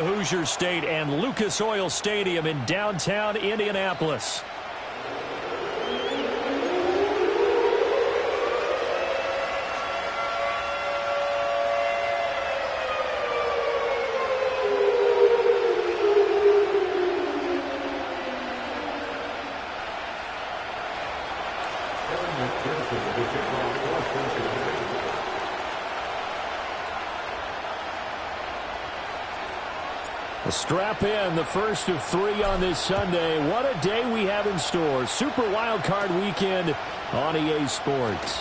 Hoosier State and Lucas Oil Stadium in downtown Indianapolis. Strap in, the first of 3 on this Sunday. What a day we have in store. Super Wild Card Weekend on EA Sports.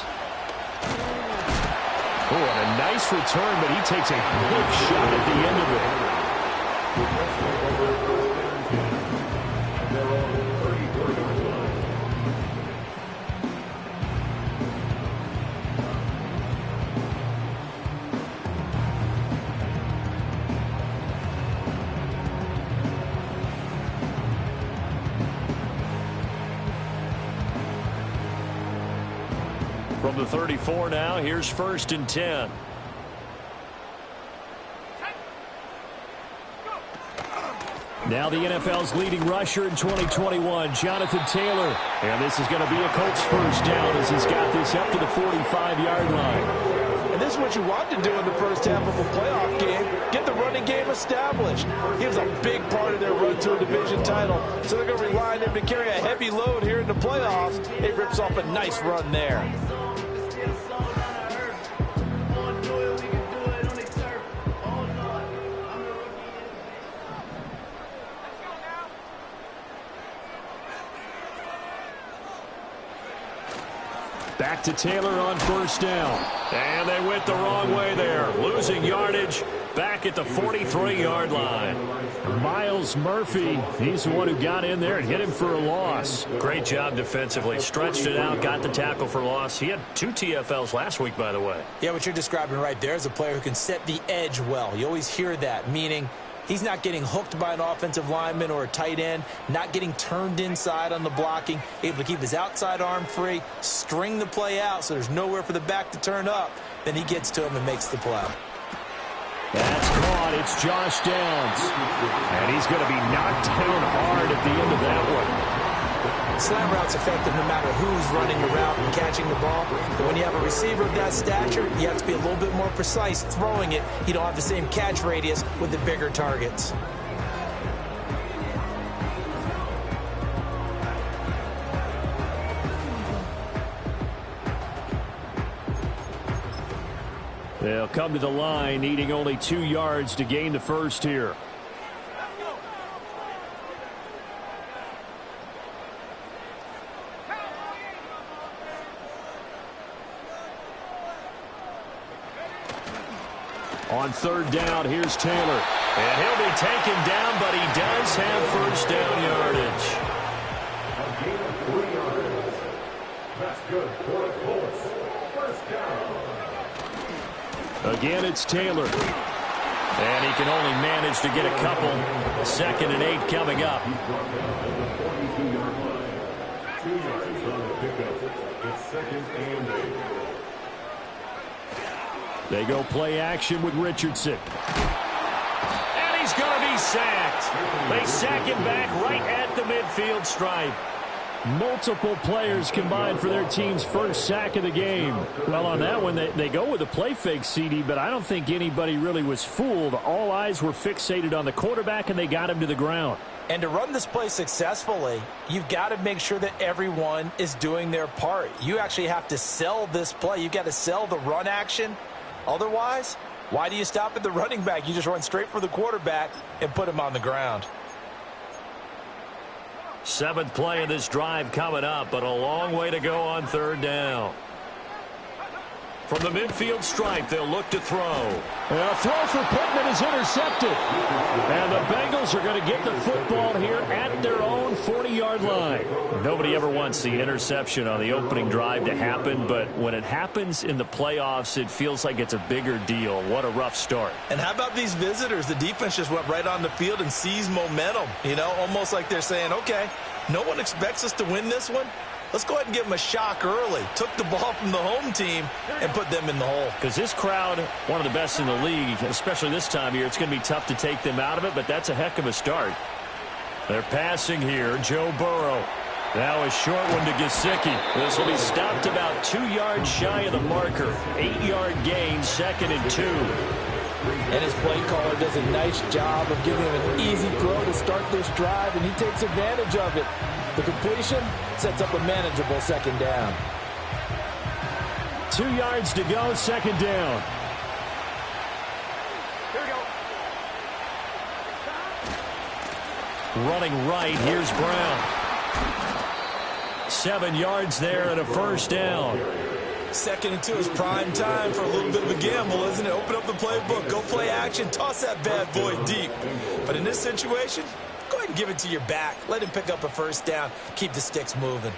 Oh, and a nice return, but he takes a big shot at the end of it. From the 34 now, here's 1st and 10. Now the NFL's leading rusher in 2021, Jonathan Taylor. And this is going to be a Colts first down as he's got this up to the 45-yard line. And this is what you want to do in the first half of a playoff game. Get the running game established. He was a big part of their run to a division title. So they're going to rely on him to carry a heavy load here in the playoffs. It rips off a nice run there. Back to Taylor on 1st down. And they went the wrong way there. Losing yardage back at the 43-yard line. Miles Murphy, he's the one who got in there and hit him for a loss. Great job defensively. Stretched it out, got the tackle for loss. He had 2 TFLs last week, by the way. Yeah, what you're describing right there is a player who can set the edge well. You always hear that, meaning he's not getting hooked by an offensive lineman or a tight end, not getting turned inside on the blocking, able to keep his outside arm free, string the play out so there's nowhere for the back to turn up. Then he gets to him and makes the play. That's caught. It's Josh Downs. And he's going to be knocked down hard at the end of that one. Slant route's effective no matter who's running the route and catching the ball. But when you have a receiver of that stature, you have to be a little bit more precise throwing it. You don't have the same catch radius with the bigger targets. They'll come to the line, needing only 2 yards to gain the first here. On 3rd down, here's Taylor. And he'll be taken down, but he does have 1st down yardage. A gain of 3 yards. That's good for the Colts. 1st down. Again, it's Taylor. And he can only manage to get a couple. 2nd and 8 coming up. 2 yards on the pickup. It's 2nd and 8. They go play action with Richardson. And he's going to be sacked. They sack him back right at the midfield stripe. Multiple players combined for their team's first sack of the game. Well, on that one, they go with a play fake, CD, but I don't think anybody really was fooled. All eyes were fixated on the quarterback, and they got him to the ground. And to run this play successfully, you've got to make sure that everyone is doing their part. You actually have to sell this play. You've got to sell the run action. Otherwise, why do you stop at the running back? You just run straight for the quarterback and put him on the ground. 7th play of this drive coming up, but a long way to go on 3rd down. From the midfield stripe, they'll look to throw. And a throw for Pittman is intercepted. And the Bengals are going to get the football here at their own 40-yard line. Nobody ever wants the interception on the opening drive to happen, but when it happens in the playoffs, it feels like it's a bigger deal. What a rough start. And how about these visitors? The defense just went right on the field and seized momentum. You know, almost like they're saying, okay, no one expects us to win this one. Let's go ahead and give them a shock early. Took the ball from the home team and put them in the hole. Because this crowd, one of the best in the league, especially this time of year, it's going to be tough to take them out of it, but that's a heck of a start. They're passing here. Joe Burrow. Now a short one to Gesicki. This will be stopped about 2 yards shy of the marker. 8-yard gain, 2nd and 2. And his play caller does a nice job of giving him an easy throw to start this drive, and he takes advantage of it. The completion sets up a manageable 2nd down. 2 yards to go, 2nd down. Here we go. Running right, here's Brown. 7 yards there and a 1st down. 2nd and 2 is prime time for a little bit of a gamble, isn't it? Open up the playbook, go play action, toss that bad boy deep. But in this situation, go ahead and give it to your back. Let him pick up a 1st down. Keep the sticks moving.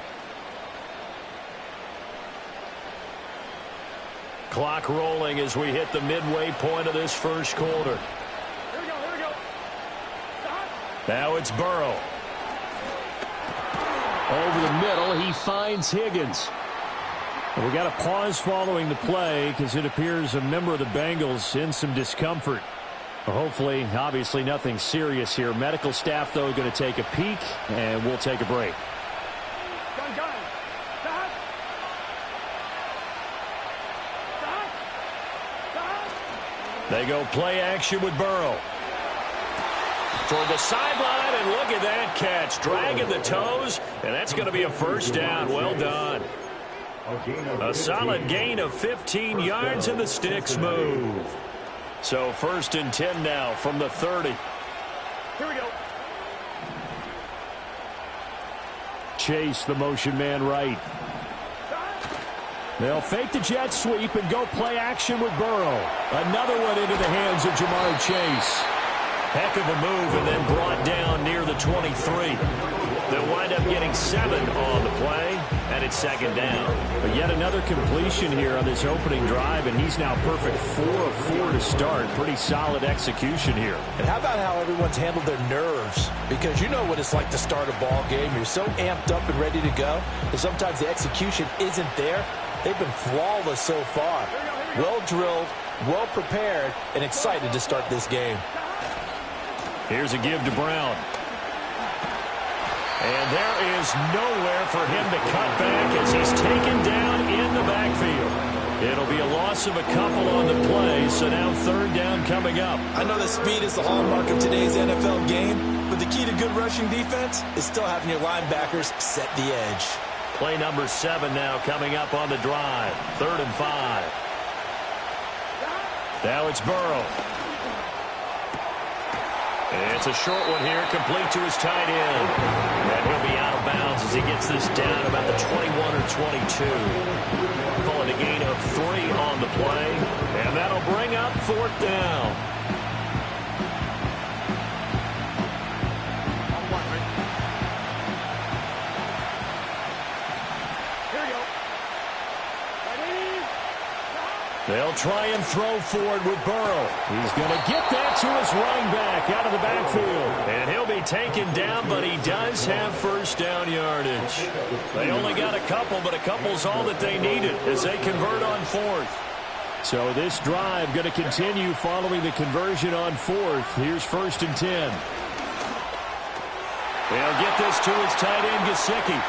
Clock rolling as we hit the midway point of this 1st quarter. Here we go, here we go. Now it's Burrow. Over the middle, he finds Higgins. We got a pause following the play because it appears a member of the Bengals in some discomfort. Hopefully, obviously nothing serious here. Medical staff, though, going to take a peek, and we'll take a break. Gun, gun. Stop. Stop. Stop. They go play action with Burrow. Toward the sideline, and look at that catch. Dragging the toes, and that's going to be a 1st down. Well done. A solid gain of 15 yards, and the sticks move. So 1st and 10 now from the 30. Here we go. Chase, the motion man right. They'll fake the jet sweep and go play action with Burrow. Another one into the hands of Jamar Chase. Heck of a move, and then brought down near the 23. They'll wind up getting 7 on the play, and it's 2nd down. But yet another completion here on this opening drive, and he's now perfect 4 of 4 to start. Pretty solid execution here. And how about how everyone's handled their nerves? Because you know what it's like to start a ball game. You're so amped up and ready to go, and sometimes the execution isn't there. They've been flawless so far. Well drilled, well prepared, and excited to start this game. Here's a give to Brown. And there is nowhere for him to cut back as he's taken down in the backfield. It'll be a loss of a couple on the play, so now 3rd down coming up. I know that speed is the hallmark of today's NFL game, but the key to good rushing defense is still having your linebackers set the edge. Play number 7 now coming up on the drive. 3rd and 5. Now it's Burrow. It's a short one here, complete to his tight end. And he'll be out of bounds as he gets this down about the 21 or 22. Call it a gain of 3 on the play. And that'll bring up 4th down. Here we go. Ready? They'll try and throw forward with Burrow. He's going to get that to his running back out of the backfield. And he'll be taken down, but he does have 1st down yardage. They only got a couple, but a couple's all that they needed as they convert on 4th. So this drive going to continue following the conversion on 4th. Here's 1st and 10. They'll get this to his tight end, Gesicki.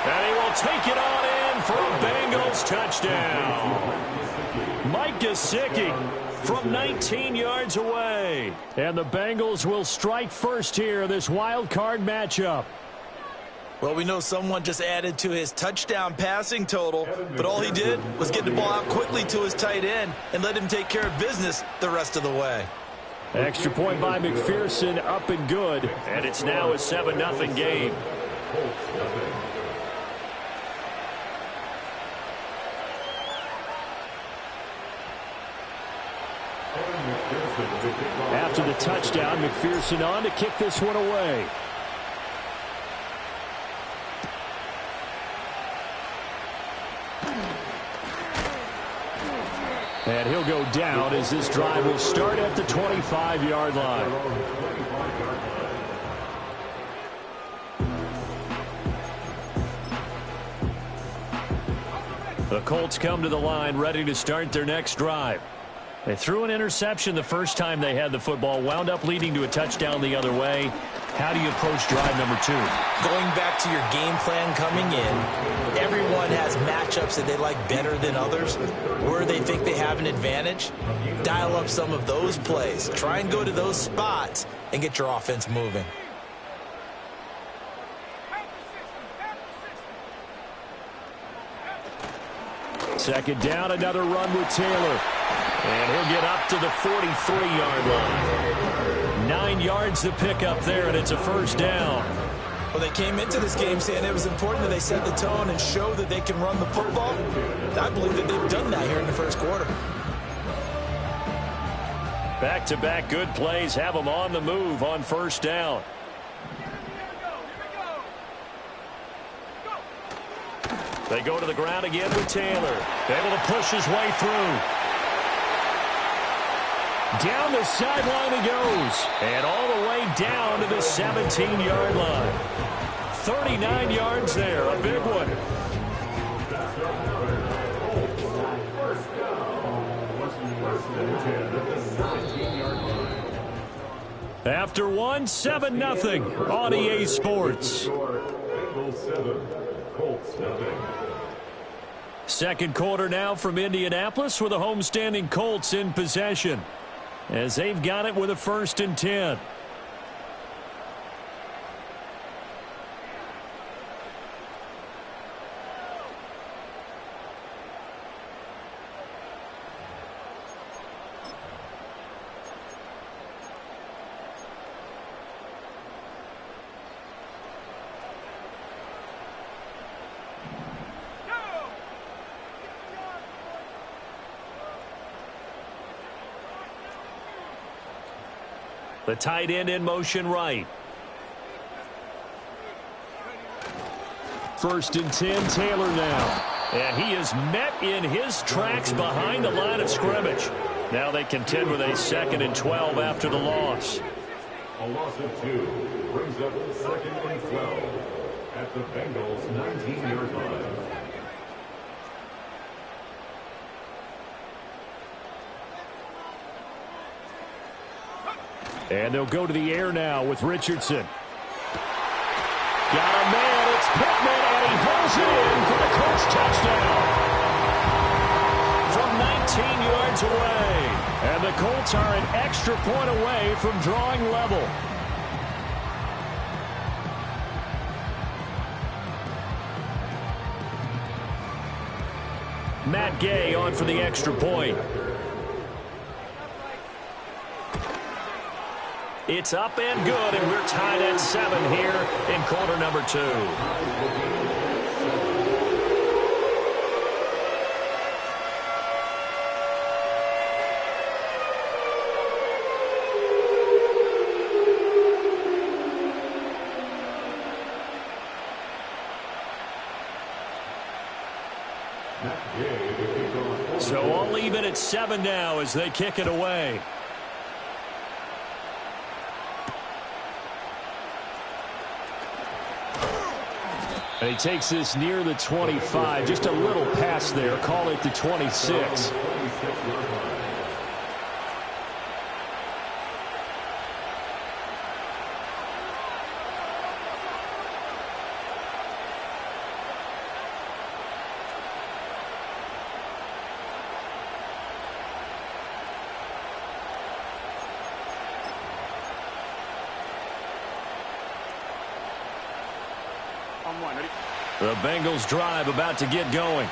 And he will take it on in for a Bengals touchdown. Mike Gesicki from 19 yards away. And the Bengals will strike first here in this wild card matchup. Well, we know someone just added to his touchdown passing total, but all he did was get the ball out quickly to his tight end and let him take care of business the rest of the way. Extra point by McPherson, up and good. And it's now a 7-0 game. After the touchdown, McPherson on to kick this one away. And he'll go down as this drive will start at the 25-yard line. The Colts come to the line ready to start their next drive. They threw an interception the first time they had the football, wound up leading to a touchdown the other way. How do you approach drive number 2? Going back to your game plan coming in, everyone has matchups that they like better than others. Where they think they have an advantage, dial up some of those plays. Try and go to those spots and get your offense moving. Second down, another run with Taylor. And he'll get up to the 43-yard line. 9 yards to pick up there, and it's a first down. Well, they came into this game saying it was important that they set the tone and show that they can run the football. I believe that they've done that here in the first quarter. Back-to-back good plays have them on the move on first down. They go to the ground again with Taylor. Able to push his way through. Down the sideline he goes. And all the way down to the 17-yard line. 39 yards there. A big one. After one, 7-0 on EA Sports. Second quarter now from Indianapolis with the homestanding Colts in possession as they've got it with a 1st and 10. The tight end in motion right. 1st and 10, Taylor now. And he is met in his tracks behind the line of scrimmage. Now they contend with a 2nd and 12 after the loss. A loss of 2 brings up 2nd and 12 at the Bengals' 19-yard line. And they'll go to the air now with Richardson. Got a man, it's Pittman, and he holds it in for the Colts touchdown. From 19 yards away. And the Colts are an extra point away from drawing level. Matt Gay on for the extra point. It's up and good, and we're tied at 7 here in quarter number 2. So all even at 7 now as they kick it away. And he takes this near the 25. Just a little pass there. Call it the 26. The Bengals drive about to get going.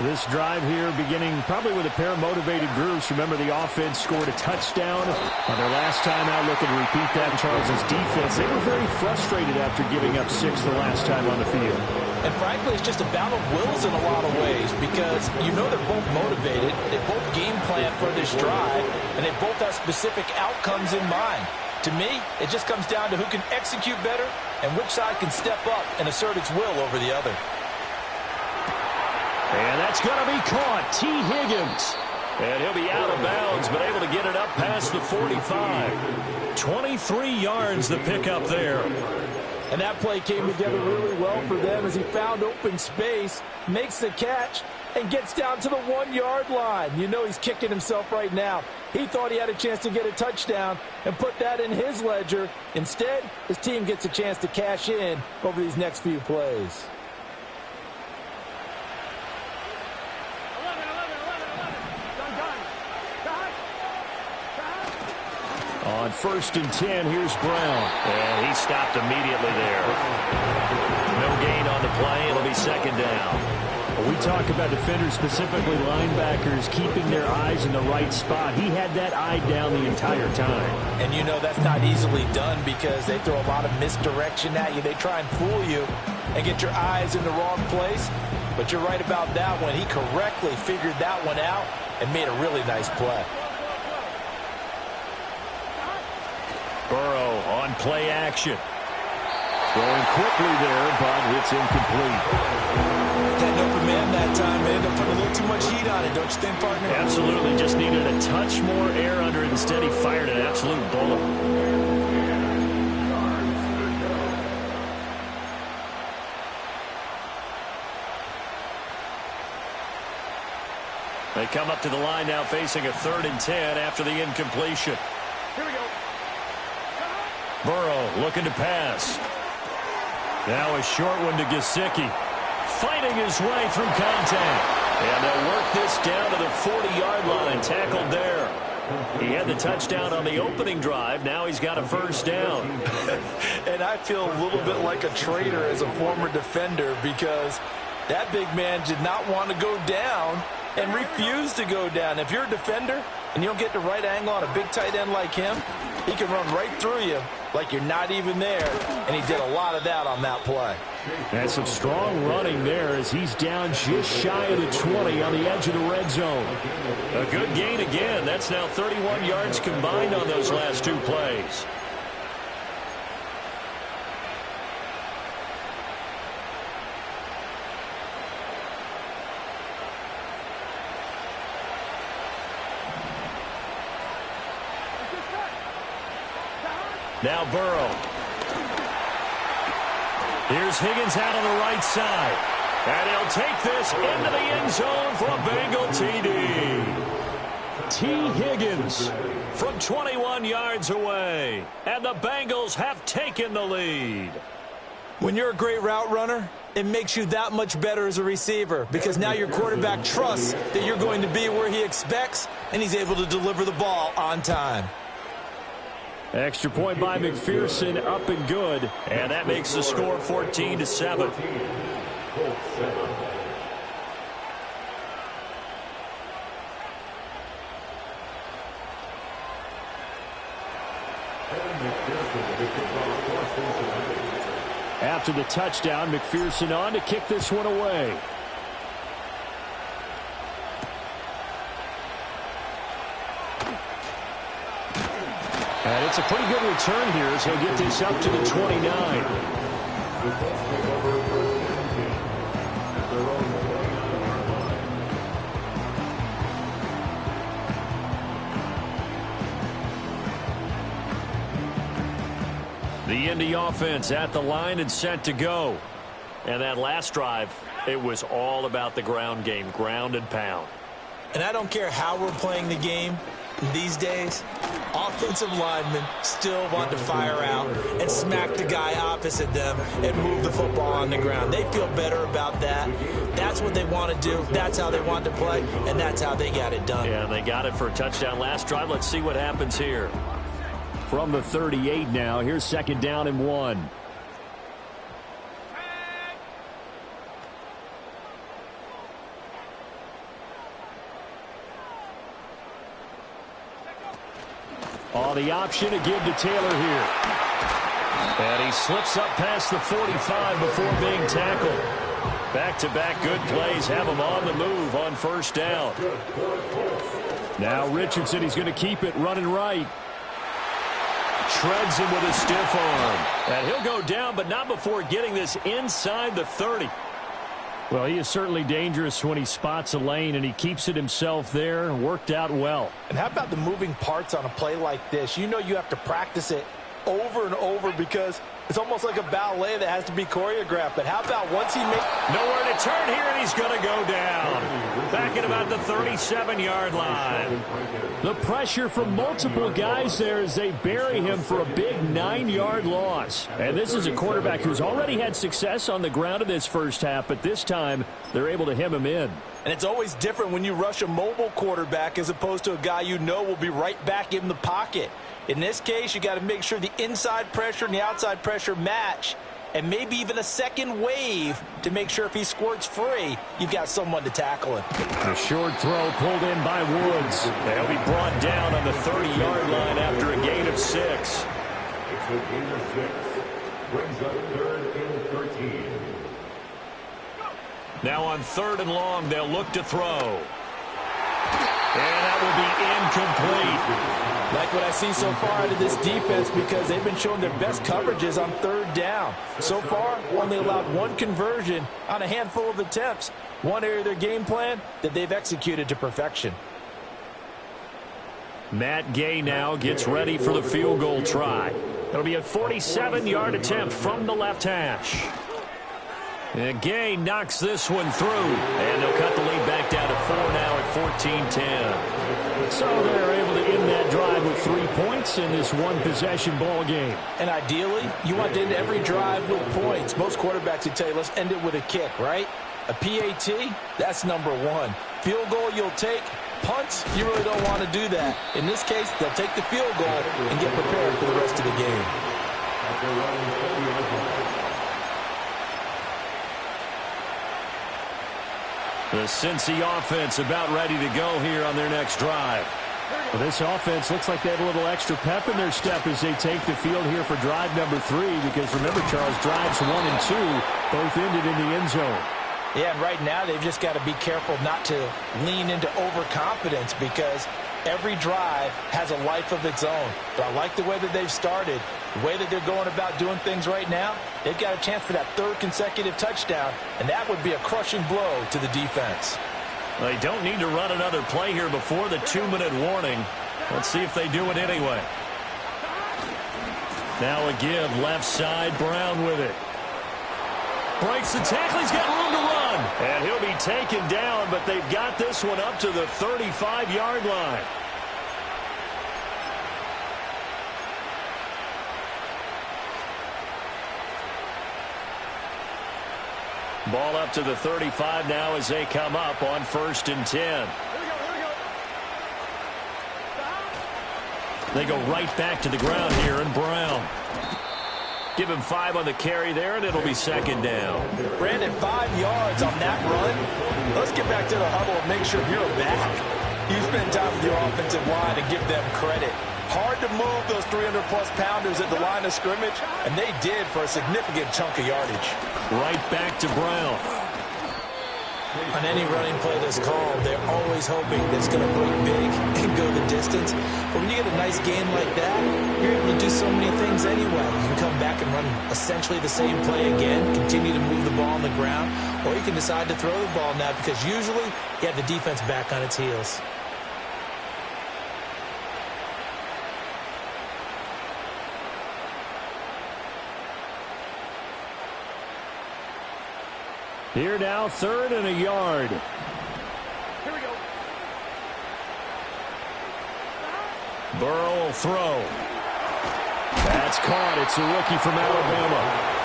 This drive here beginning probably with a pair of motivated groups. Remember, the offense scored a touchdown on their last time out. Looking to repeat that. Charles's defense, they were very frustrated after giving up 6 the last time on the field. And frankly, it's just a battle of wills in a lot of ways because you know they're both motivated. They both game plan for this drive, and they both have specific outcomes in mind. To me, it just comes down to who can execute better and which side can step up and assert its will over the other. And that's going to be caught. T. Higgins. And he'll be out of bounds, but able to get it up past the 45. 23 yards the pickup there. And that play came together really well for them as he found open space, makes the catch, and gets down to the 1-yard line. You know he's kicking himself right now. He thought he had a chance to get a touchdown and put that in his ledger. Instead, his team gets a chance to cash in over these next few plays. 11. Done. On 1st and 10, here's Brown. And he stopped immediately there. No gain on the play. It'll be 2nd down. We talk about defenders, specifically linebackers, keeping their eyes in the right spot. He had that eye down the entire time. And you know that's not easily done because they throw a lot of misdirection at you. They try and fool you and get your eyes in the wrong place. But you're right about that one. He correctly figured that one out and made a really nice play. Burrow on play action. Throwing quickly there, but it's incomplete. That open man that time, man, they're putting a little too much heat on it, don't you think, partner? Absolutely. Just needed a touch more air under it. Instead, he fired an absolute bullet. They come up to the line now facing a 3rd and 10 after the incompletion. Here we go. Burrow looking to pass. Now a short one to Gesicki. Fighting his way through contact. And they'll work this down to the 40-yard line. Tackled there. He had the touchdown on the opening drive. Now he's got a 1st down. And I feel a little bit like a traitor as a former defender because that big man did not want to go down and refused to go down. If you're a defender and you don't get the right angle on a big tight end like him, he can run right through you like you're not even there, and he did a lot of that on that play. And some strong running there as he's down just shy of the 20 on the edge of the red zone. A good gain again. That's now 31 yards combined on those last 2 plays. Now Burrow. Here's Higgins out on the right side. And he'll take this into the end zone for a Bengal TD. T. Higgins from 21 yards away. And the Bengals have taken the lead. When you're a great route runner, it makes you that much better as a receiver because now your quarterback trusts that you're going to be where he expects, and he's able to deliver the ball on time. Extra point by McPherson, up and good. And that makes the score 14-7. After the touchdown, McPherson on to kick this one away. And it's a pretty good return here as he'll get this up to the 29. The Indy offense at the line and set to go. And that last drive, it was all about the ground game, ground and pound. And I don't care how we're playing the game these days, offensive linemen still want to fire out and smack the guy opposite them and move the football on the ground. They feel better about that. That's what they want to do. That's how they want to play, and that's how they got it done. Yeah, they got it for a touchdown last drive. Let's see what happens here. From the 38 now, here's 2nd down and 1. Oh, the option to give to Taylor here. And he slips up past the 45 before being tackled. Back-to-back good plays have him on the move on 1st down. Now Richardson, he's going to keep it running right. Shreds him with a stiff arm. And he'll go down, but not before getting this inside the 30. Well, he is certainly dangerous when he spots a lane, and he keeps it himself there. Worked out well. And how about the moving parts on a play like this? You know you have to practice it over and over because It's almost like a ballet that has to be choreographed. But how about once he makes... Nowhere to turn here, and he's going to go down. Back at about the 37-yard line. The pressure from multiple guys there as they bury him for a big 9-yard loss. And this is a quarterback who's already had success on the ground in this first half, but this time they're able to hem him in. And it's always different when you rush a mobile quarterback as opposed to a guy you know will be right back in the pocket. In this case, you got to make sure the inside pressure and the outside pressure match, and maybe even a second wave to make sure if he squirts free, you've got someone to tackle him. A short throw pulled in by Woods. They'll be brought down on the 30-yard line after a gain of 6. It's a gain of 6. Brings up 3rd and 13. Now on 3rd and long, they'll look to throw. And that will be incomplete. Like what I see so far out of this defense, because they've been showing their best coverages on 3rd down. So far, only allowed 1 conversion on a handful of attempts. One area of their game plan that they've executed to perfection. Matt Gay now gets ready for the field goal try. It'll be a 47-yard attempt from the left hash. And Gay knocks this one through. And they'll cut the lead back down to 4 now at 14-10. So they're able to end that drive with 3 points in this one-possession ball game. And ideally, you want to end every drive with points. Most quarterbacks would tell you, let's end it with a kick, right? A PAT, that's number 1. Field goal you'll take. Punts, you really don't want to do that. In this case, they'll take the field goal and get prepared for the rest of the game. The Cincy offense about ready to go here on their next drive. Well, this offense looks like they have a little extra pep in their step as they take the field here for drive number 3. Because remember, Charles, drives 1 and 2 both ended in the end zone. Yeah, and right now they've just got to be careful not to lean into overconfidence because every drive has a life of its own. But I like the way that they've started, the way that they're going about doing things right now. They've got a chance for that 3rd consecutive touchdown, and that would be a crushing blow to the defense. They don't need to run another play here before the 2-minute warning. Let's see if they do it anyway. Now a give, left side, Brown with it. Breaks the tackle, he's got room to run. And he'll be taken down, but they've got this one up to the 35-yard line. Ball up to the 35 now as they come up on 1st and 10. They go right back to the ground here, and Brown. Give him 5 on the carry there, and it'll be 2nd down. Brandon, 5 yards on that run. Let's get back to the huddle and make sure you're back. You spend time with your offensive line and give them credit. Hard to move those 300-plus pounders at the line of scrimmage, and they did for a significant chunk of yardage. Right back to Brown. On any running play that's called, they're always hoping that it's going to break big and go the distance. But when you get a nice game like that, you're able to do so many things anyway. You can come back and run essentially the same play again, continue to move the ball on the ground, or you can decide to throw the ball now because usually you have the defense back on its heels. Here now, 3rd and a yard. Here we go. Burrow will throw. That's caught. It's a rookie from Alabama.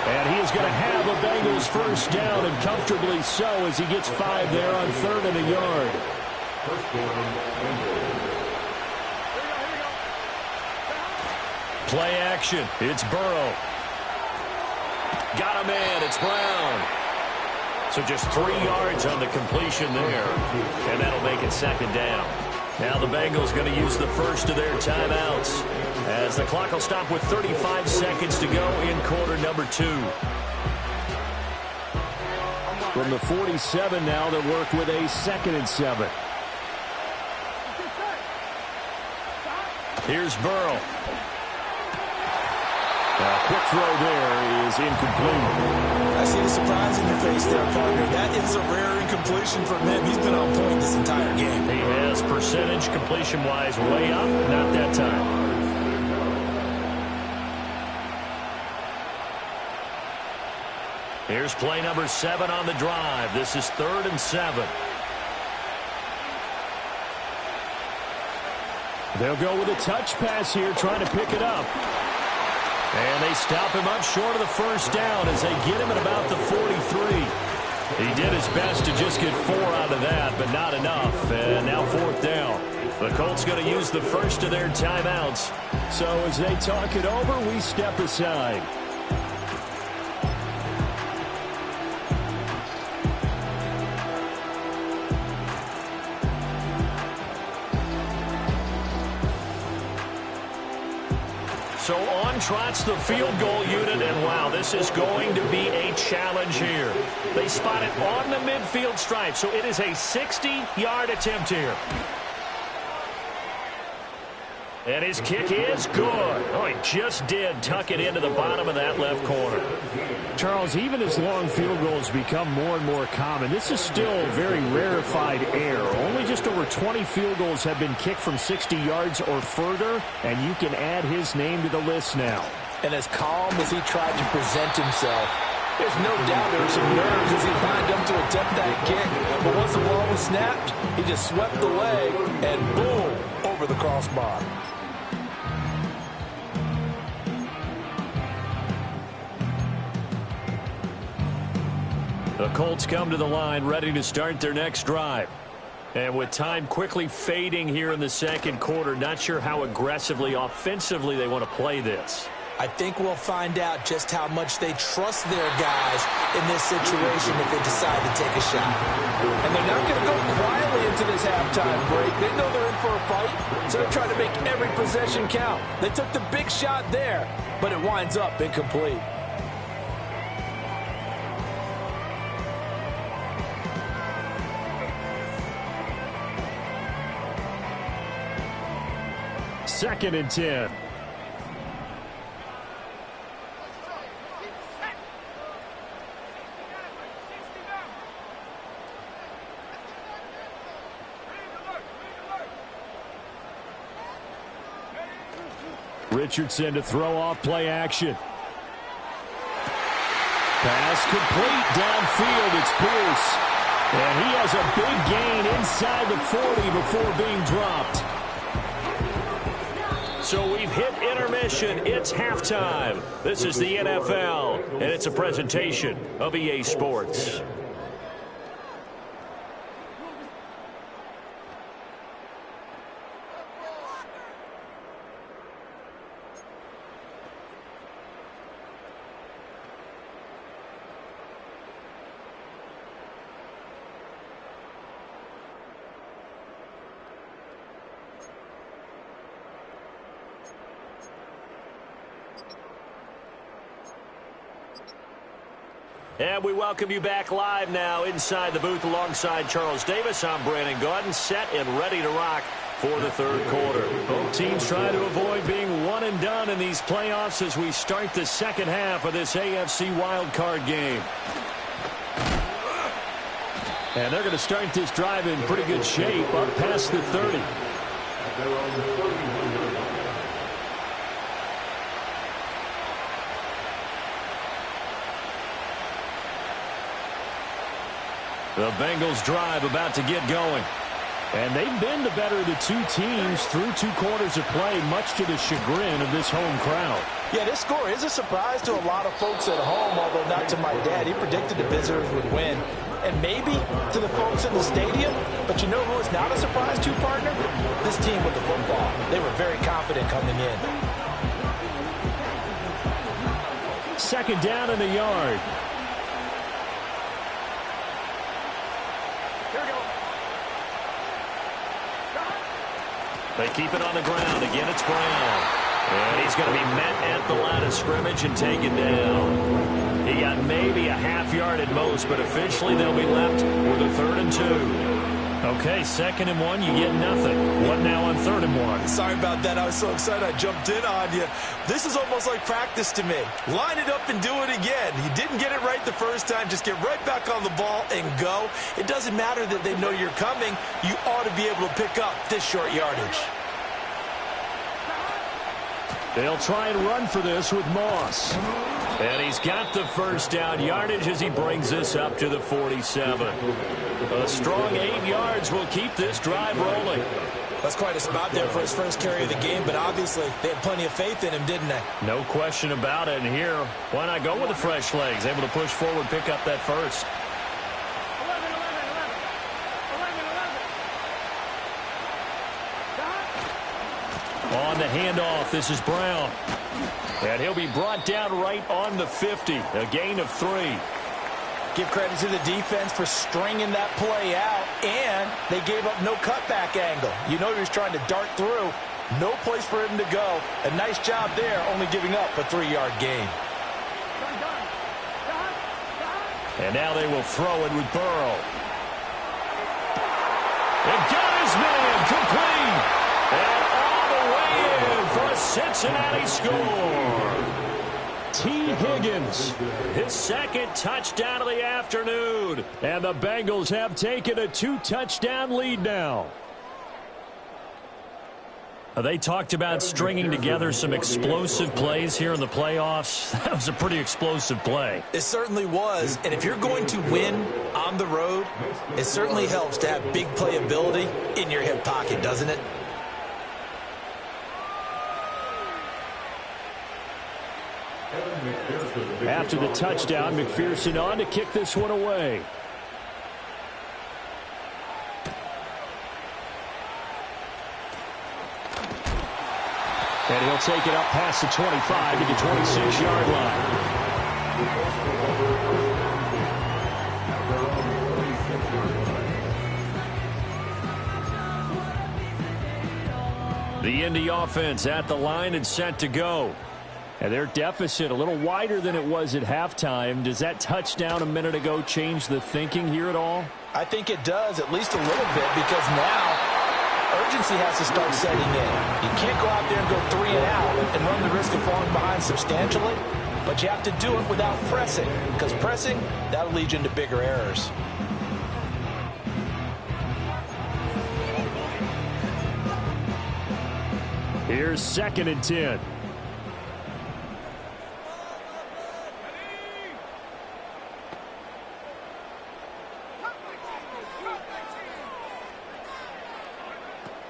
And he is going to have a Bengals 1st down, and comfortably so as he gets 5 there on 3rd and a yard. Play action. It's Burrow. Got a man. It's Brown. So just 3 yards on the completion there. And that'll make it 2nd down. Now the Bengals going to use the first of their timeouts as the clock will stop with 35 seconds to go in quarter number 2. From the 47 now, they'll work with a 2nd and 7. Here's Burrow. A quick throw there is incomplete. I see the surprise in your face there, partner. That is a rare incompletion from him. He's been on point this entire game. He has percentage completion-wise way up. Not that time. Here's play number 7 on the drive. This is 3rd and 7. They'll go with a touch pass here, trying to pick it up. And they stop him up short of the first down as they get him at about the 43. He did his best to just get 4 out of that, but not enough. And now 4th down. The Colts going to use the first of their timeouts. So as they talk it over, we step aside. So on trots the field goal unit, and wow, this is going to be a challenge here. They spot it on the midfield stripe, so it is a 60-yard attempt here. And his kick is good. Oh, he just did tuck it into the bottom of that left corner. Charles, even as long field goals become more and more common, this is still very rarefied air. Only just over 20 field goals have been kicked from 60 yards or further, and you can add his name to the list now. And as calm as he tried to present himself, there's no doubt there were some nerves as he lined up to attempt that kick. But once the ball was snapped, he just swept the leg and boom, over the crossbar. The Colts come to the line ready to start their next drive. And with time quickly fading here in the second quarter, not sure how aggressively, offensively they want to play this. I think we'll find out just how much they trust their guys in this situation if they decide to take a shot. And they're not going to go quietly into this halftime break. They know they're in for a fight, so they're trying to make every possession count. They took the big shot there, but it winds up incomplete. Second and 10. Richardson to throw off play action. Pass complete downfield. It's Pierce. And he has a big gain inside the 40 before being dropped. So we've hit intermission. It's halftime. This is the NFL, and it's a presentation of EA Sports. And we welcome you back live now inside the booth alongside Charles Davis. I'm Brandon Gaudin, set and ready to rock for the third quarter. Both teams trying to avoid being one and done in these playoffs as we start the second half of this AFC wildcard game. And they're going to start this drive in pretty good shape up past the 30. The Bengals drive about to get going. And they've been the better of the two teams through 2 quarters of play, much to the chagrin of this home crowd. Yeah, this score is a surprise to a lot of folks at home, although not to my dad. He predicted the visitors would win. And maybe to the folks in the stadium. But you know who is not a surprise to, partner? This team with the football. They were very confident coming in. Second down in the yard. They keep it on the ground. Again, it's Brown. And he's going to be met at the line of scrimmage and taken down. He got maybe a half yard at most, but officially they'll be left with a 3rd and 2. Okay, 2nd and 1, you get nothing. What now on 3rd and 1? Sorry about that. I was so excited I jumped in on you. This is almost like practice to me. Line it up and do it again. You didn't get it right the first time. Just get right back on the ball and go. It doesn't matter that they know you're coming. You ought to be able to pick up this short yardage. They'll try and run for this with Moss. And he's got the first down yardage as he brings this up to the 47. A strong 8 yards will keep this drive rolling. That's quite a spot there for his first carry of the game, but obviously they had plenty of faith in him, didn't they? No question about it. And here, why not go with the fresh legs? Able to push forward, pick up that first. 11. On the handoff, this is Brown. And he'll be brought down right on the 50. A gain of 3. Give credit to the defense for stringing that play out, and they gave up no cutback angle. You know he was trying to dart through. No place for him to go. A nice job there, only giving up a 3-yard gain. And now they will throw it with Burrow. And got his man complete. And all the way in for a Cincinnati score. T. Higgins, his second touchdown of the afternoon. And the Bengals have taken a 2-touchdown lead now. They talked about stringing together some explosive plays here in the playoffs. That was a pretty explosive play. It certainly was. And if you're going to win on the road, it certainly helps to have big playability in your hip pocket, doesn't it? After the touchdown, McPherson on to kick this one away. And he'll take it up past the 25 to the 26-yard line. The Indy offense at the line and set to go. And their deficit a little wider than it was at halftime. Does that touchdown a minute ago change the thinking here at all? I think it does, at least a little bit, because now urgency has to start setting in. You can't go out there and go 3 and out and run the risk of falling behind substantially, but you have to do it without pressing, because pressing, that'll lead you into bigger errors. Here's 2nd and 10.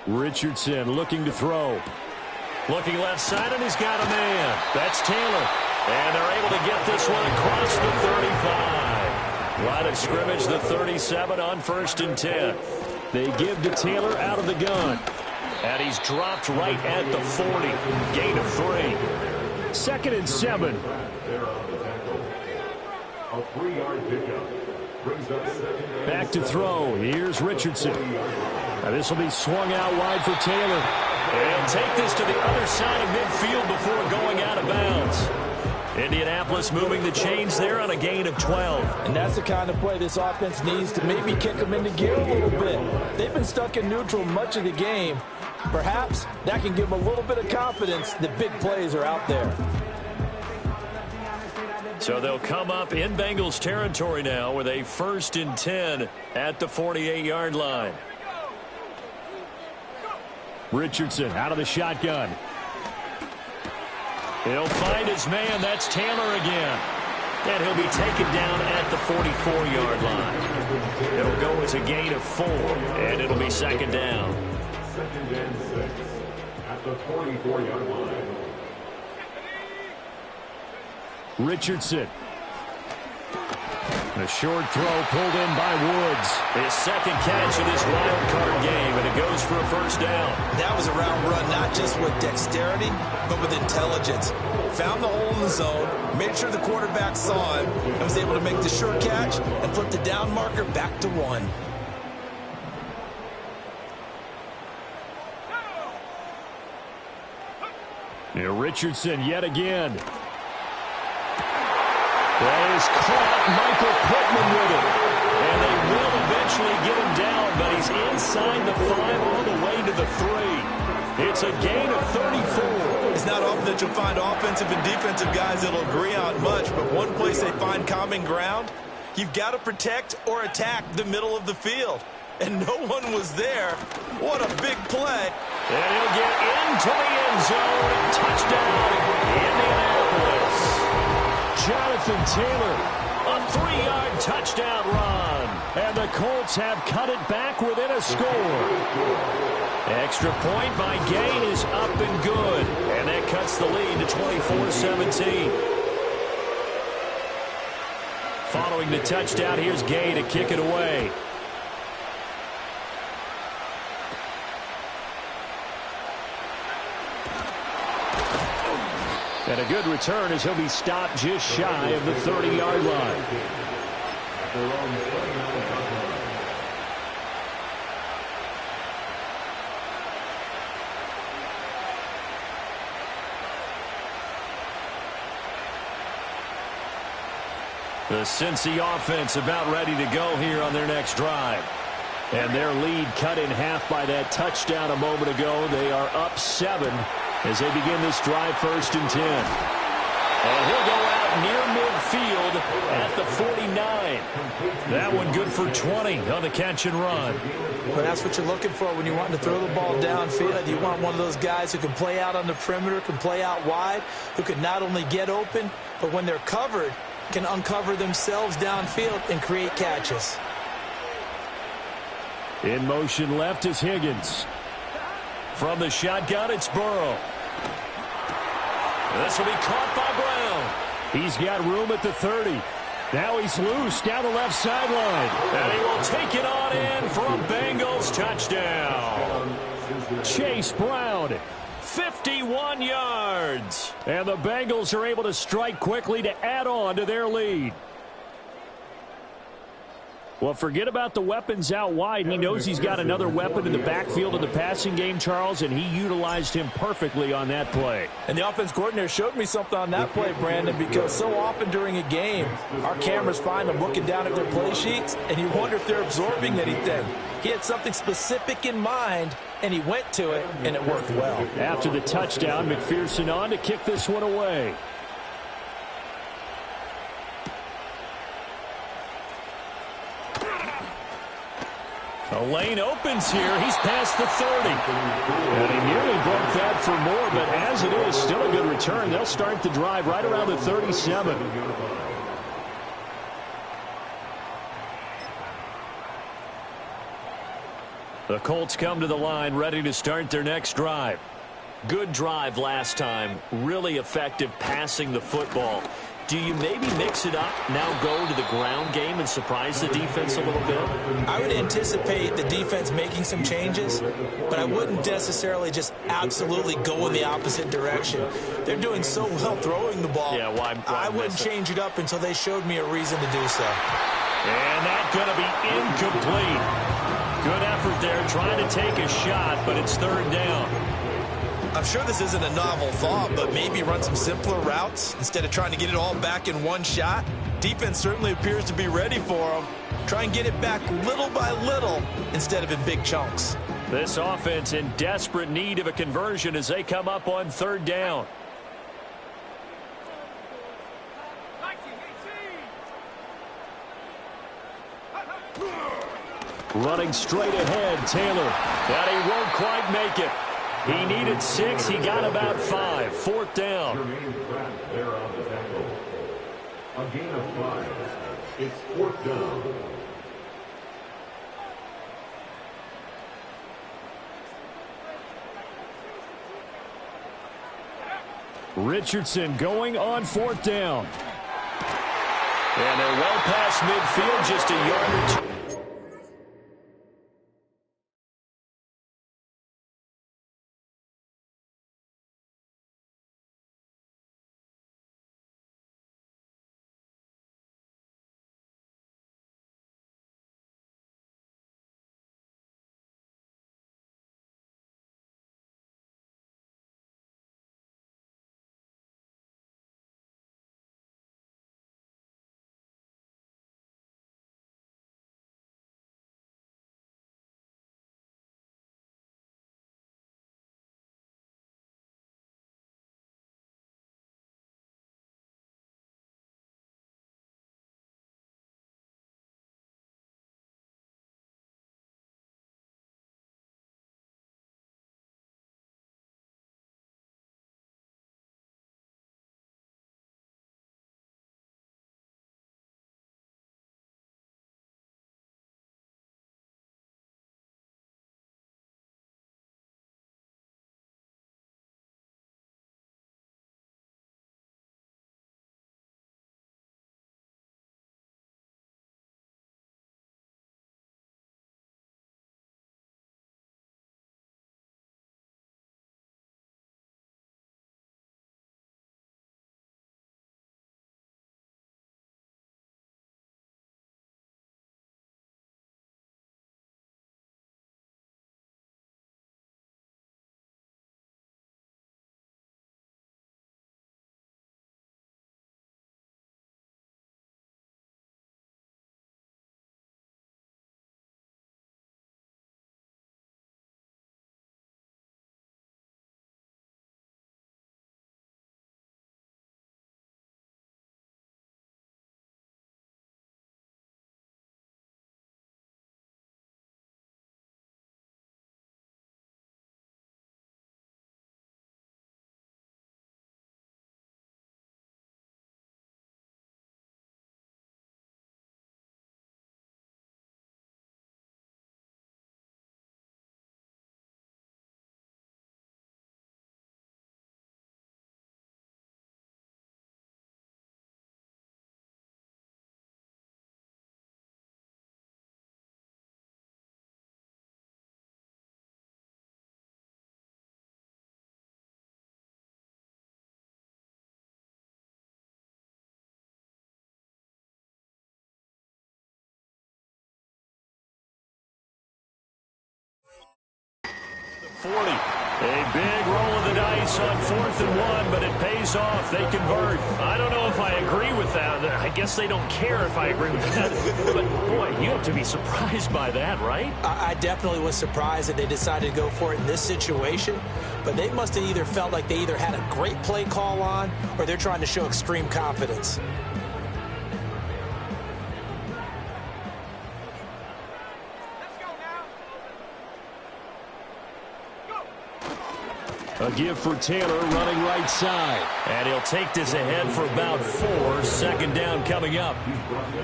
Richardson looking to throw. Looking left side, and he's got a man. That's Taylor. And they're able to get this one across the 35. Line of scrimmage, the 37 on 1st and 10. They give to Taylor out of the gun. And he's dropped right at the 40. Gain of 3. 2nd and 7. A 3-yard pickup. Back to throw. Here's Richardson. Now this will be swung out wide for Taylor. And take this to the other side of midfield before going out of bounds. Indianapolis moving the chains there on a gain of 12. And that's the kind of play this offense needs to maybe kick them into gear a little bit. They've been stuck in neutral much of the game. Perhaps that can give them a little bit of confidence that big plays are out there. So they'll come up in Bengals territory now with a 1st and 10 at the 48-yard line. Richardson out of the shotgun. He'll find his man. That's Taylor again. And he'll be taken down at the 44-yard line. It'll go as a gain of 4, and it'll be 2nd down. 2nd and 6 at the 44-yard line. Richardson. A short throw pulled in by Woods. His 2nd catch of this wild card game, and it goes for a 1st down. That was a round run, not just with dexterity, but with intelligence. Found the hole in the zone, made sure the quarterback saw him, and was able to make the sure catch and flip the down marker back to 1. Now Richardson yet again. That is caught. Michael Pittman with it. And they will eventually get him down, but he's inside the 5 all the way to the 3. It's a gain of 34. It's not often that you'll find offensive and defensive guys that'll agree on much, but one place they find common ground, you've got to protect or attack the middle of the field. And no one was there. What a big play. And he'll get into the end zone. Touchdown, Indianapolis. Jonathan Taylor, a 3-yard touchdown run. And the Colts have cut it back within a score. Extra point by Gay is up and good. And that cuts the lead to 24-17. Following the touchdown, here's Gay to kick it away. And a good return as he'll be stopped just shy of the 30-yard line. The Cincy offense about ready to go here on their next drive. And their lead cut in half by that touchdown a moment ago. They are up 7 as they begin this drive, 1st and 10. And he'll go out near midfield at the 49. That one good for 20 on the catch and run. Well, that's what you're looking for when you want to throw the ball downfield. You want one of those guys who can play out on the perimeter, can play out wide, who can not only get open, but when they're covered, can uncover themselves downfield and create catches. In motion left is Higgins. From the shotgun, it's Burrow. This will be caught by Brown. He's got room at the 30. Now he's loose down the left sideline. And he will take it on in for a Bengals touchdown. Chase Brown, 51 yards. and the Bengals are able to strike quickly to add on to their lead. Well, forget about the weapons out wide. He knows he's got another weapon in the backfield of the passing game, Charles, and he utilized him perfectly on that play. And the offense coordinator showed me something on that play, Brandon, because so often during a game, our cameras find them looking down at their play sheets, and you wonder if they're absorbing anything. He had something specific in mind, and he went to it, and it worked well. After the touchdown, McPherson on to kick this one away. The lane opens here. He's past the 30. And he nearly broke that for more, but as it is, still a good return. They'll start the drive right around the 37. The Colts come to the line ready to start their next drive. Good drive last time. Really effective passing the football. Do you maybe mix it up, now go to the ground game and surprise the defense a little bit? I would anticipate the defense making some changes, but I wouldn't necessarily just absolutely go in the opposite direction. They're doing so well throwing the ball. Yeah, why I wouldn't change it up until they showed me a reason to do so. And that's going to be incomplete. Good effort there trying to take a shot, but it's 3rd down. I'm sure this isn't a novel thought, but maybe run some simpler routes instead of trying to get it all back in one shot. Defense certainly appears to be ready for them. Try and get it back little by little instead of in big chunks. This offense in desperate need of a conversion as they come up on 3rd down. Running straight ahead, Taylor. But he won't quite make it. He needed 6. He got about 5. 4th down. There on the tackle. A gain of 5. It's 4th down. Richardson going on 4th down. And they're well past midfield, just a yard or 2. 40. A big roll of the dice on 4th and 1, but it pays off. They convert. I don't know if I agree with that. I guess they don't care if I agree with that. But, boy, you have to be surprised by that, right? I definitely was surprised that they decided to go for it in this situation. But they must have either felt like they either had a great play call on or they're trying to show extreme confidence. A give for Taylor running right side. And he'll take this ahead for about 4. 2nd down coming up.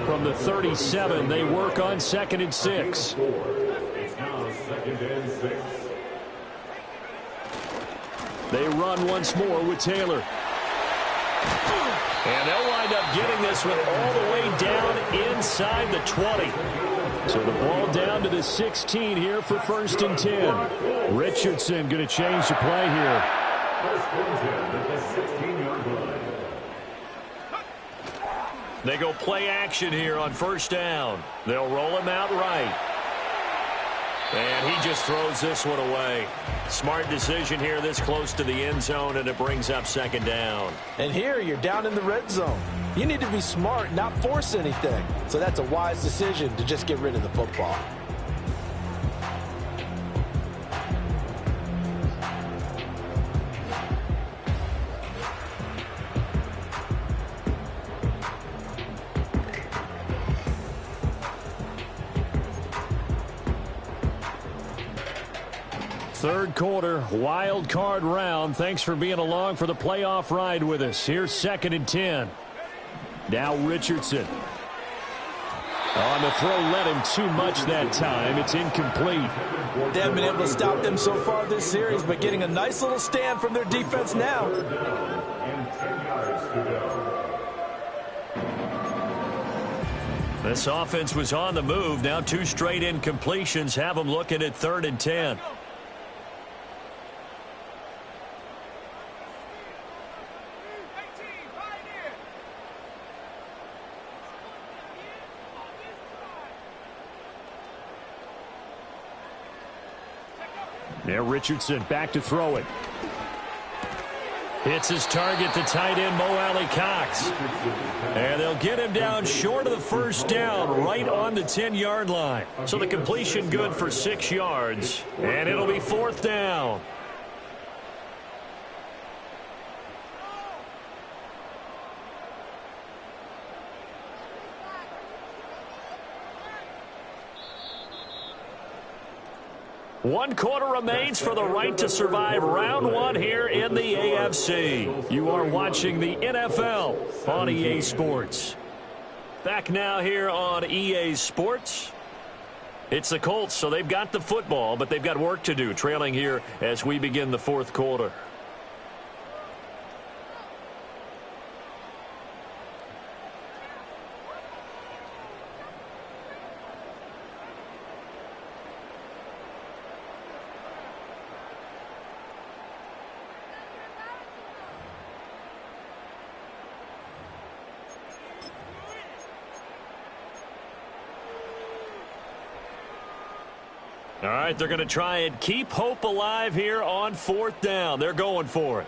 From the 37, they work on 2nd and 6. It's now 2nd and 6. They run once more with Taylor. And they'll wind up getting this one all the way down inside the 20. So the ball down to the 16 here for 1st and 10. Richardson going to change the play here. First and 10 at the 16-yard line. They go play action here on 1st down. They'll roll him out right. And he just throws this one away. Smart decision here this close to the end zone, and it brings up 2nd down. And here you're down in the red zone. You need to be smart, not force anything. So that's a wise decision to just get rid of the football. Third quarter, wild card round. Thanks for being along for the playoff ride with us. Here's 2nd and 10. Now Richardson. On the throw, let him too much that time. It's incomplete. They haven't been able to stop them so far this series, but getting a nice little stand from their defense now. And 10 yards to go. This offense was on the move. Now 2 straight incompletions have them looking at 3rd and 10. Now Richardson back to throw it. Hits his target, the tight end, Mo Alley Cox. And they'll get him down short of the 1st down, right on the 10-yard line. So the completion good for 6 yards, and it'll be 4th down. One quarter remains for the right to survive round 1 here in the AFC. You are watching the NFL on EA Sports. Back now here on EA Sports. It's the Colts, so they've got the football, but they've got work to do, trailing here as we begin the 4th quarter. All right, they're going to try and keep hope alive here on 4th down. They're going for it.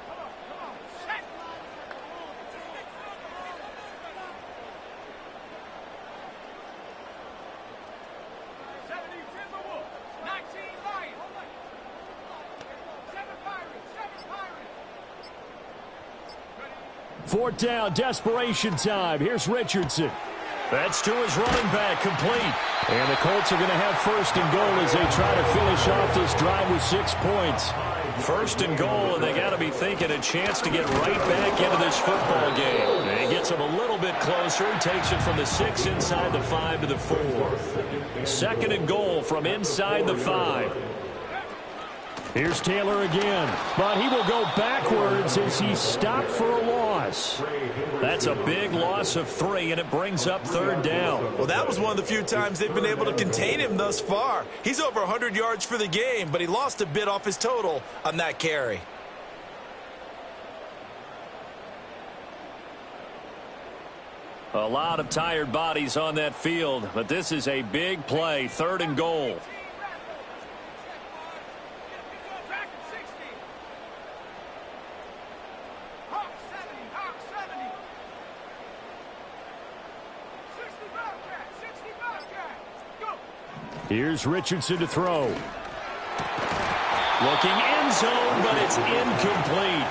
Fourth down, desperation time. Here's Richardson. That's to his running back, complete. And the Colts are going to have 1st and goal as they try to finish off this drive with 6 points. 1st and goal, and they got to be thinking a chance to get right back into this football game. And he gets him a little bit closer. He takes it from the 6 inside the 5 to the 4. 2nd and goal from inside the 5. Here's Taylor again, but he will go backwards as he's stopped for a loss. That's a big loss of 3, and it brings up 3rd down. Well, that was one of the few times they've been able to contain him thus far. He's over 100 yards for the game, but he lost a bit off his total on that carry. A lot of tired bodies on that field, but this is a big play, 3rd and goal. Here's Richardson to throw. Looking end zone, but it's incomplete.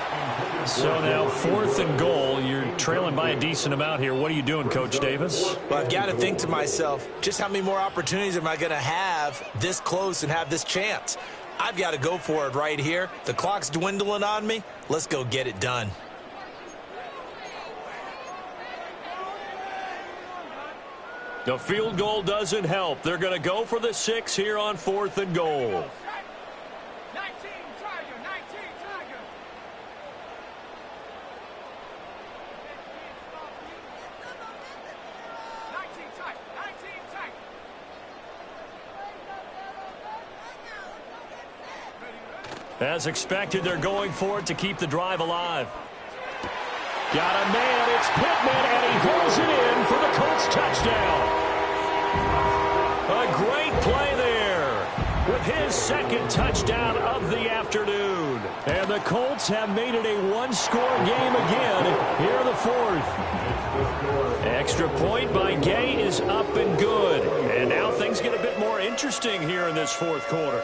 So now 4th and goal. You're trailing by a decent amount here. What are you doing, Coach Davis? Well, I've got to think to myself, just how many more opportunities am I going to have this close and have this chance? I've got to go for it right here. The clock's dwindling on me. Let's go get it done. The field goal doesn't help. They're going to go for the 6 here on 4th and goal. As expected, they're going for it to keep the drive alive. Got a man, it's Pittman, and he hauls it in for the Colts touchdown. A great play there with his 2nd touchdown of the afternoon. And the Colts have made it a 1-score game again here in the 4th. Extra point by Gay is up and good. And now things get a bit more interesting here in this 4th quarter.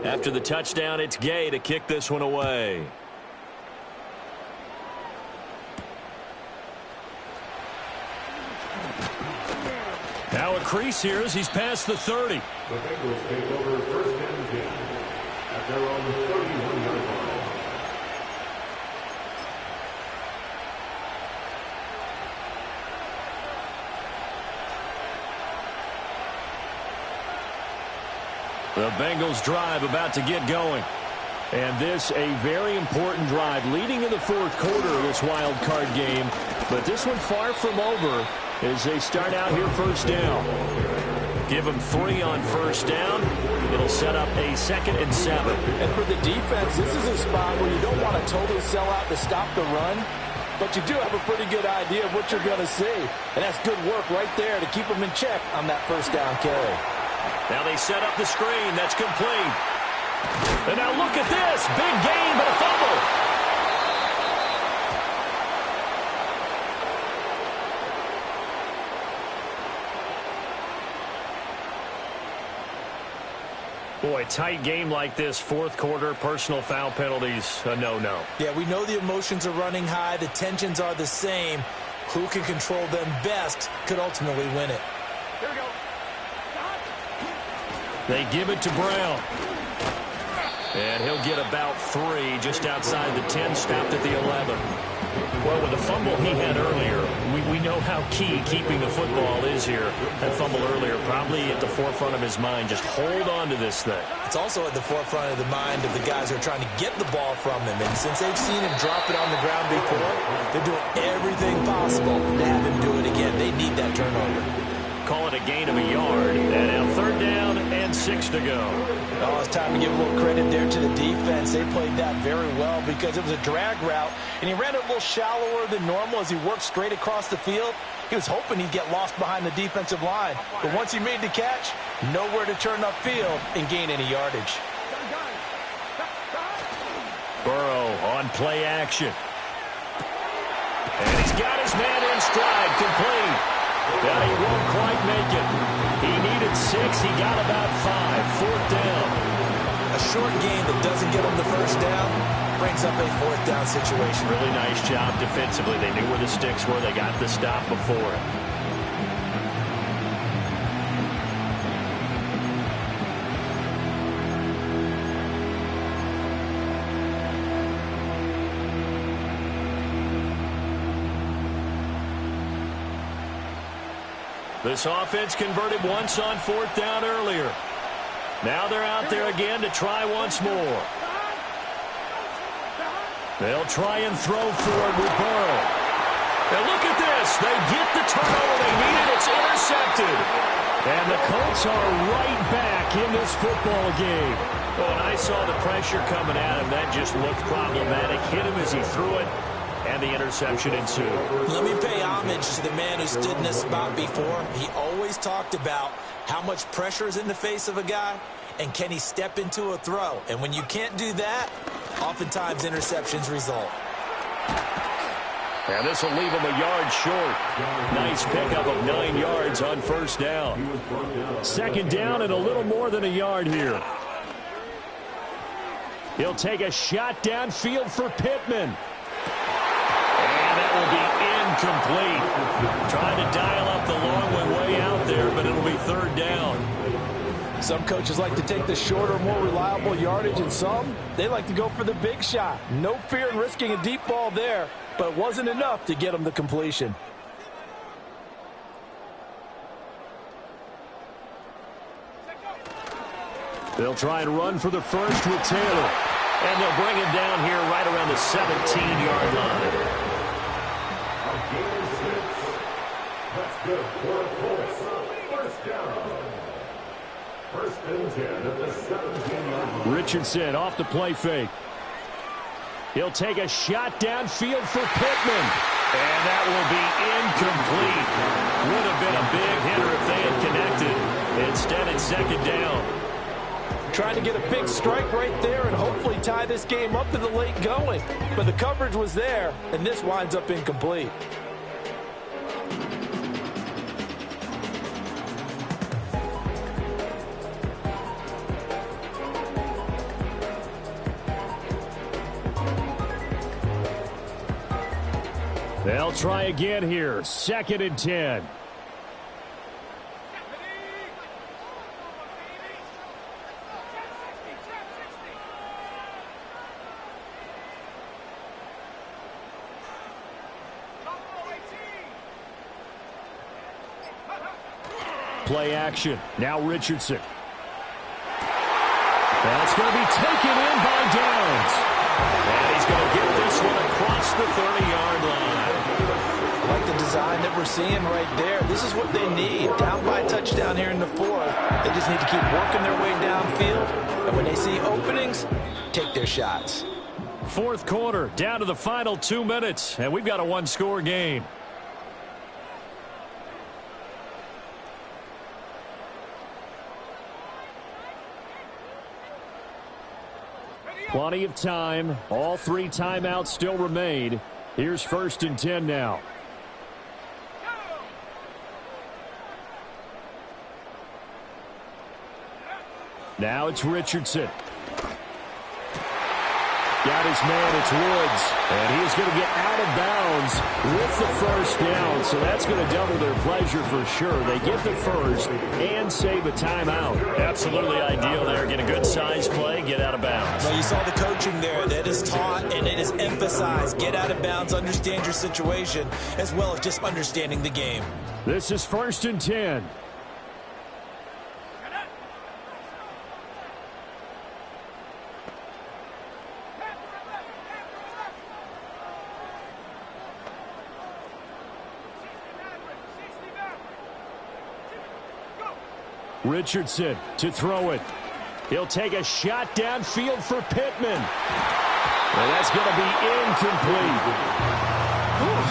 After the touchdown, it's Gay to kick this one away. Now a crease here as he's past the 30. The Bengals take over 1st and 10 at their own 31-yard line. The Bengals drive about to get going. And this a very important drive leading in the 4th quarter of this wild card game. But this one far from over as they start out here 1st down. Give them 3 on 1st down. It'll set up a 2nd and 7. And for the defense, this is a spot where you don't want to totally sell out to stop the run, but you do have a pretty good idea of what you're going to see. And that's good work right there to keep them in check on that 1st down carry. Now they set up the screen. That's complete. And now look at this. Big gain, but a fumble. Boy, tight game like this, 4th quarter, personal foul penalties, a no-no. Yeah, we know the emotions are running high. The tensions are the same. Who can control them best could ultimately win it. Here we go. They give it to Brown. And he'll get about 3 just outside the 10, stopped at the 11. Well, with the fumble he had earlier, we know how key keeping the football is here. That fumble earlier probably at the forefront of his mind. Just hold on to this thing. It's also at the forefront of the mind of the guys who are trying to get the ball from him. And since they've seen him drop it on the ground before, they're doing everything possible to have him do it again. They need that turnover. Call it a gain of a yard. And now 3rd down and 6 to go. Oh, it's time to give a little credit there to the defense. They played that very well because it was a drag route, and he ran it a little shallower than normal as he worked straight across the field. He was hoping he'd get lost behind the defensive line. But once he made the catch, nowhere to turn upfield and gain any yardage. Burrow on play action. And he's got his man in stride, complete. But he won't quite make it. He needed 6. He got about 5. 4th down. A short gain that doesn't get him the 1st down brings up a 4th down situation. Really nice job defensively. They knew where the sticks were. They got the stop before it. This offense converted once on 4th down earlier. Now they're out there again to try once more. They'll try and throw for it with Burrow. And look at this. They get the turnover they needed. It's intercepted. And the Colts are right back in this football game. Well, when I saw the pressure coming at him, that just looked problematic. Hit him as he threw it. And the interception ensued. Let me pay homage to the man who stood in this spot before. He always talked about how much pressure is in the face of a guy. and can he step into a throw? And when you can't do that, oftentimes interceptions result. And this will leave him a yard short. Nice pickup of 9 yards on first down. Second down and a little more than a yard here. He'll take a shot downfield for Pittman. And that will be incomplete. Trying to dial up the long way out there, but it'll be third down. Some coaches like to take the shorter, more reliable yardage, and some, they like to go for the big shot. No fear in risking a deep ball there, but it wasn't enough to get them the completion. They'll try and run for the first with Taylor. And they'll bring him down here right around the 17-yard line. That's good for the Colts. First down. First and 10 at the 17-yard line. Richardson off the play fake. He'll take a shot downfield for Pittman. And that will be incomplete. Would have been a big hitter if they had connected. Instead, it's second down. Trying to get a big strike right there and hopefully tie this game up to the late going. But the coverage was there, and this winds up incomplete. They'll try again here. Second and 10. Play action. Now Richardson. That's going to be taken in by Downs. And he's going to get this one across the 30-yard line. I like the design that we're seeing right there. This is what they need. Down by a touchdown here in the fourth. They just need to keep working their way downfield. And when they see openings, take their shots. Fourth quarter, down to the final 2 minutes. And we've got a one-score game. Plenty of time. All 3 timeouts still remain. Here's first and 10 now. Now it's Richardson. Got his man, it's Woods. And he's going to get out of bounds with the first down. So that's going to double their pleasure for sure. They get the first and save a timeout. Absolutely ideal there. Get a good size play, get out of bounds. Well, you saw the coaching there. That is taught and it is emphasized. Get out of bounds, understand your situation, as well as just understanding the game. This is first and 10. Richardson to throw it. He'll take a shot downfield for Pittman. And that's going to be incomplete.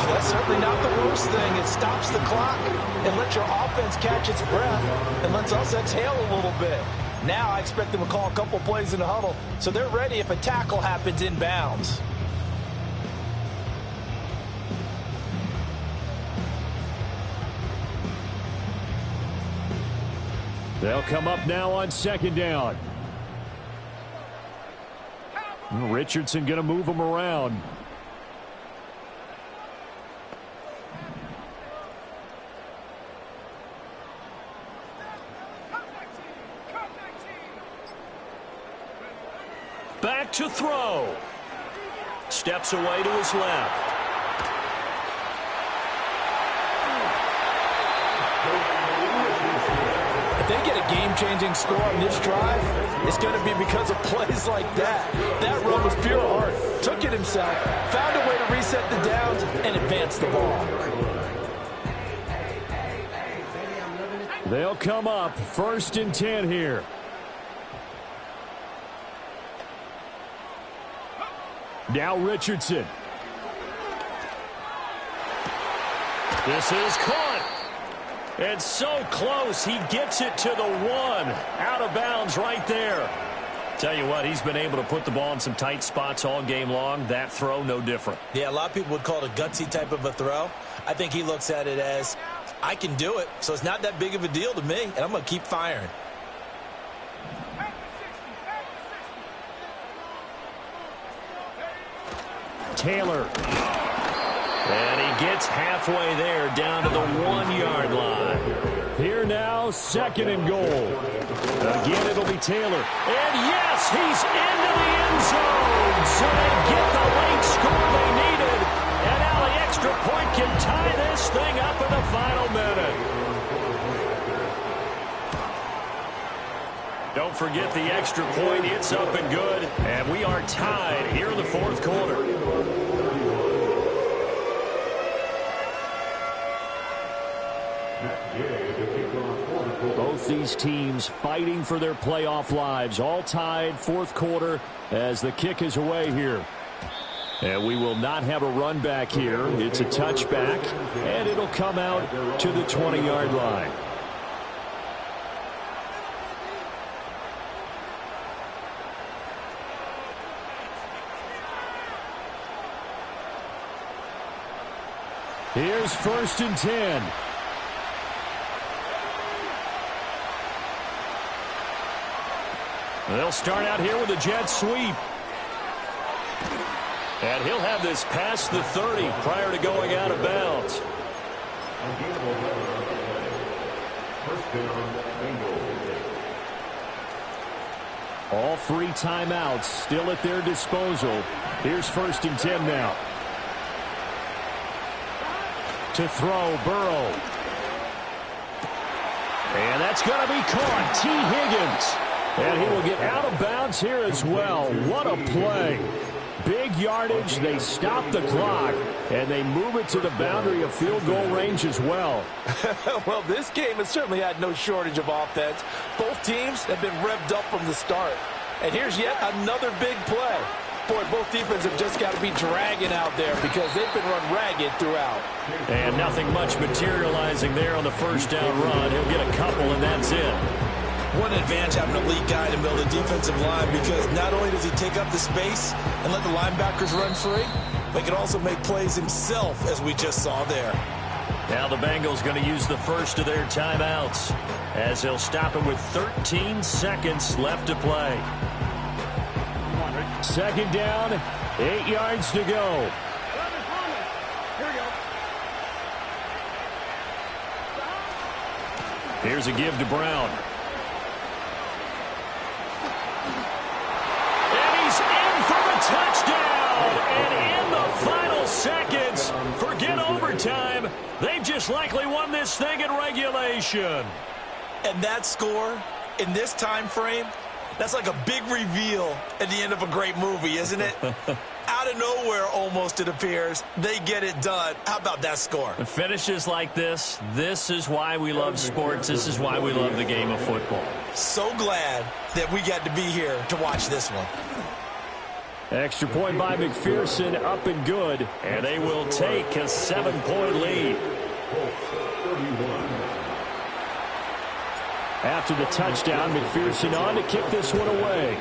That's certainly not the worst thing. It stops the clock and lets your offense catch its breath and lets us exhale a little bit. Now I expect them to call a couple plays in the huddle so they're ready if a tackle happens inbounds. They'll come up now on second down. Richardson going to move them around. Back to throw. Steps away to his left. They get a game-changing score on this drive, it's going to be because of plays like that. That run was pure art. Took it himself, found a way to reset the downs, and advance the ball. They'll come up first and 10 here. Now Richardson. This is caught. And so close, he gets it to the 1. Out of bounds right there. Tell you what, he's been able to put the ball in some tight spots all game long. That throw, no different. Yeah, a lot of people would call it a gutsy type of a throw. I think he looks at it as, I can do it, so it's not that big of a deal to me, and I'm going to keep firing. Taylor. And he gets halfway there, down to the 1-yard line. Here now, 2nd and goal. Again, it'll be Taylor. And yes, he's into the end zone. So they get the late score they needed. And now the extra point can tie this thing up in the final minute. Don't forget the extra point. It's up and good. And we are tied here in the 4th quarter. Both these teams fighting for their playoff lives. All tied, 4th quarter as the kick is away here. And we will not have a run back here. It's a touchback, and it'll come out to the 20-yard line. Here's 1st and 10. They'll start out here with a jet sweep. And he'll have this past the 30 prior to going out of bounds. All 3 timeouts still at their disposal. Here's 1st and 10 now. To throw, Burrow. And that's going to be caught. T. Higgins. And he will get out of bounds here as well. What a play. Big yardage. They stop the clock, and they move it to the boundary of field goal range as well. Well, this game has certainly had no shortage of offense. Both teams have been revved up from the start. And here's yet another big play. Boy, both defenses have just got to be dragging out there because they've been run ragged throughout. And nothing much materializing there on the first down run. He'll get a couple, and that's it. What an advantage having an elite guy to build a defensive line, because not only does he take up the space and let the linebackers run free, but he can also make plays himself, as we just saw there. Now the Bengals going to use the first of their timeouts as they'll stop it with 13 seconds left to play. 2nd down, 8 yards to go. Here we go. Here's a give to Brown. Touchdown! And in the final seconds, forget overtime. They've just likely won this thing in regulation. And that score in this time frame, that's like a big reveal at the end of a great movie, isn't it? Out of nowhere, almost, it appears. They get it done. How about that score? Finishes like this is why we love sports. This is why we love the game of football. So glad that we got to be here to watch this one. Extra point by McPherson, up and good. And they will take a 7-point lead. After the touchdown, McPherson on to kick this one away.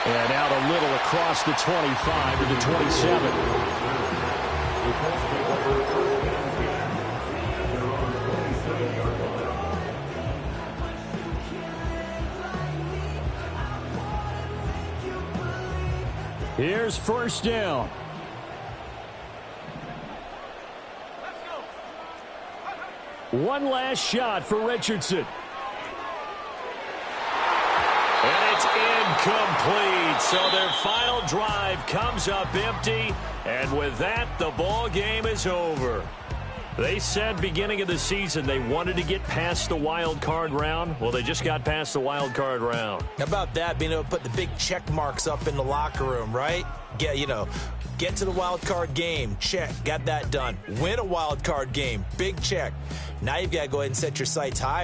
And out a little across the 25 to the 27. Here's 1st down. One last shot for Richardson. And it's incomplete. So their final drive comes up empty. And with that, the ball game is over. They said beginning of the season they wanted to get past the wild card round. Well, they just got past the wild card round. How about that, being able to put the big check marks up in the locker room, right? Get to the wild card game, check, got that done. Win a wild card game, big check. Now you've got to go ahead and set your sights higher.